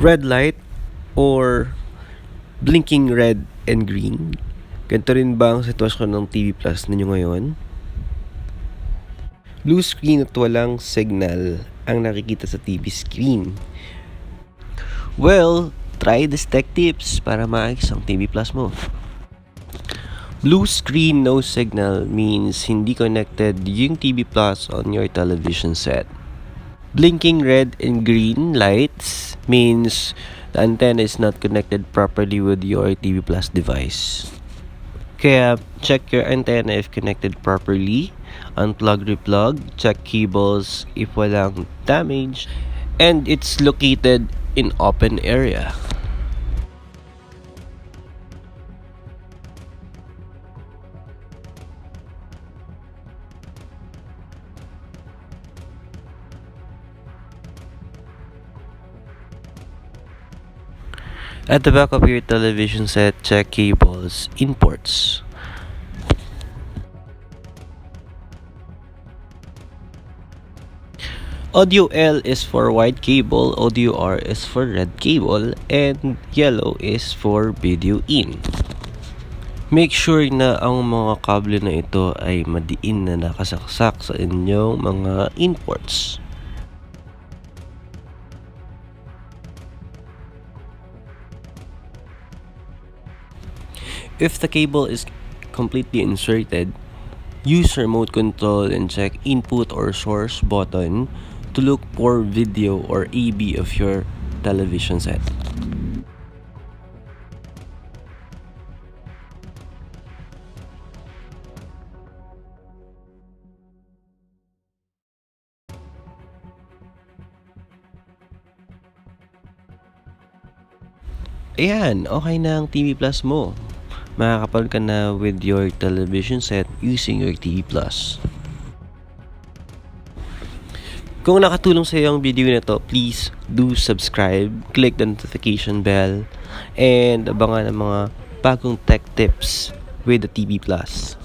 red light or blinking red and green? Ganito rin ba ang sitwasyon ng TV Plus ninyo ngayon? Blue screen at walang signal ang nakikita sa TV screen. Well, try this tech tips para maayos ang TV Plus mo. Blue screen no signal means hindi connected yung TV Plus on your television set. Blinking red and green lights means the antenna is not connected properly with your TV Plus device. Kaya check your antenna if connected properly, unplug, replug, check cables if walang damage, and it's located in open area. At the back of your television set, check cables, imports. Audio L is for white cable, audio R is for red cable, and yellow is for video in. Make sure na ang mga kable na ito ay madiin na nakasaksak sa inyong mga imports. If the cable is completely inserted, use remote control and check input or source button to look for video or AV of your television set. Ayan, okay na ang TV Plus mo. Makakapanood ka na with your television set using your TV Plus. Kung nakatulong sa iyo ang video na to, please do subscribe, click the notification bell, and abangan ang mga bagong tech tips with the TV Plus.